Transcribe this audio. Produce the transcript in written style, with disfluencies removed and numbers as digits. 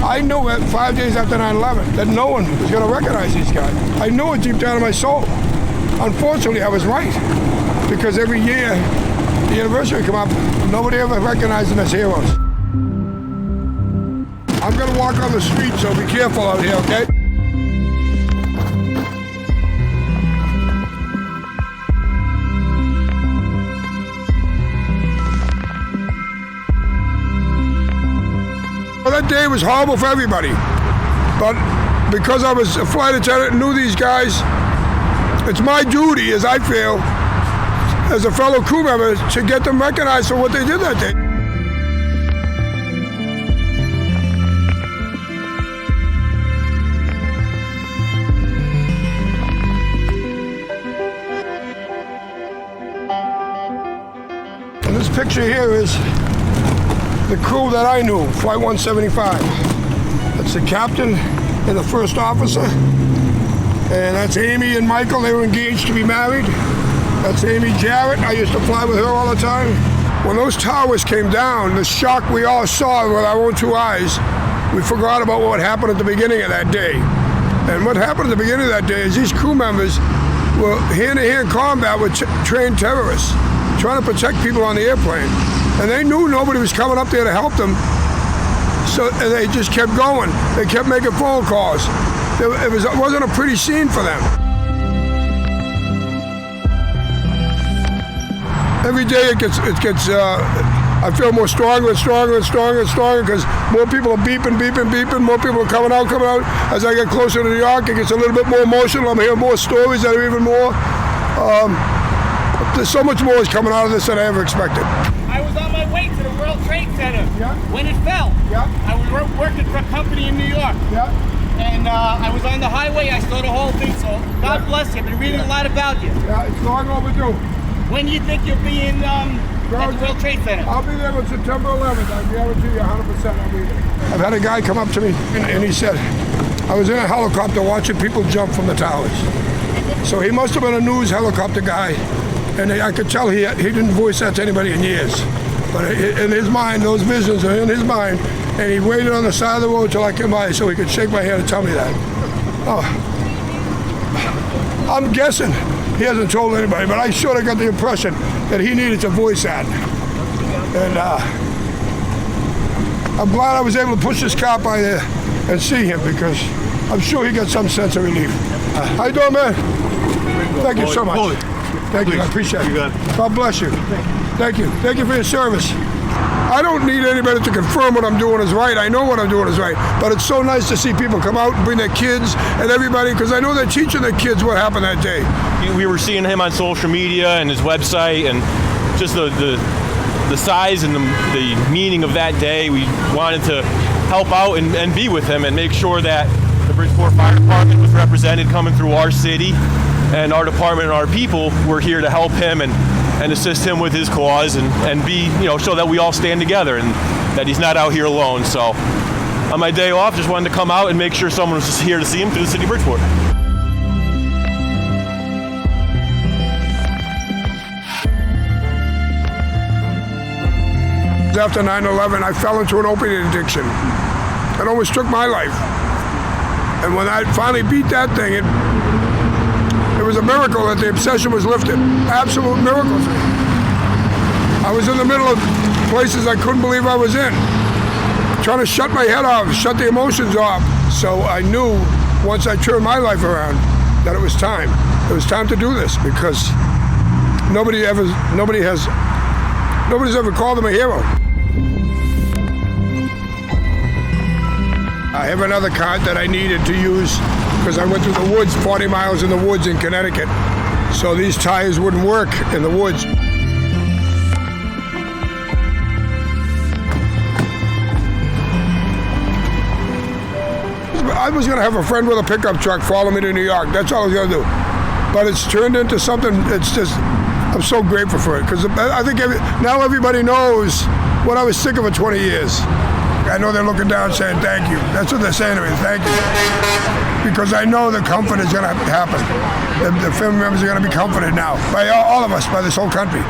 I knew it 5 days after 9/11 that no one was going to recognize these guys. I knew it deep down in my soul. Unfortunately, I was right, because every year the anniversary come up, nobody ever recognized them as heroes. I'm going to walk on the street, so be careful out here, okay? Well, that day was horrible for everybody, but because I was a flight attendant and knew these guys, it's my duty, as I feel, as a fellow crew member, to get them recognized for what they did that day. And this picture here is the crew that I knew, Flight 175. That's the captain and the first officer. And that's Amy and Michael. They were engaged to be married. That's Amy Jarrett. I used to fly with her all the time. When those towers came down, the shock we all saw with our own two eyes, we forgot about what happened at the beginning of that day. And what happened at the beginning of that day is these crew members were hand-to-hand combat with trained terrorists, trying to protect people on the airplane. And they knew nobody was coming up there to help them, so they just kept going. They kept making phone calls. It wasn't a pretty scene for them. Every day it gets. I feel more stronger and stronger and stronger and stronger, because more people are beeping. More people are coming out. As I get closer to New York, it gets a little bit more emotional. I'm hearing more stories that are even more. There's so much more is coming out of this than I ever expected. I was on my way to the World Trade Center when it fell. I was working for a company in New York. And I was on the highway. I saw the whole thing. So God bless you. I've been reading a lot about you. Yeah, it's long overdue. When do you think you'll be in at the World Trade Center? I'll be there on September 11th. I guarantee you 100% I'll be there. I've had a guy come up to me and he said, I was in a helicopter watching people jump from the towers. So he must have been a news helicopter guy. And I could tell he didn't voice that to anybody in years. But in his mind, those visions are in his mind. And he waited on the side of the road till I came by so he could shake my hand and tell me that. Oh. I'm guessing he hasn't told anybody, but I sort of got the impression that he needed to voice that. And I'm glad I was able to push this car by there and see him, because I'm sure he got some sense of relief. How you doing, man? Thank you so much. Thank you, I appreciate it. God bless you. Thank you. Thank you for your service. I don't need anybody to confirm what I'm doing is right. I know what I'm doing is right. But it's so nice to see people come out and bring their kids and everybody, because I know they're teaching their kids what happened that day. We were seeing him on social media and his website, and just the size and the meaning of that day. We wanted to help out and be with him and make sure that the Bridgeport Fire Department was represented coming through our city, and our department and our people were here to help him and assist him with his cause and be, show that we all stand together and that he's not out here alone. So on my day off, just wanted to come out and make sure someone was just here to see him through the city of Bridgeport. After 9/11, I fell into an opiate addiction. It almost took my life. And when I finally beat that thing, it was a miracle that the obsession was lifted. Absolute miracle. I was in the middle of places I couldn't believe I was in, trying to shut my head off, shut the emotions off. So I knew once I turned my life around that it was time. It was time to do this, because nobody's ever called him a hero. I have another card that I needed to use because I went through the woods, 40 miles in the woods in Connecticut. So these tires wouldn't work in the woods. I was going to have a friend with a pickup truck follow me to New York. That's all I was going to do. But it's turned into something, I'm so grateful for it, because I think now everybody knows what I was sick of for 20 years. I know they're looking down saying thank you. That's what they're saying to me, thank you. Because I know the comfort is going to happen. The family members are going to be comforted now by all of us, by this whole country.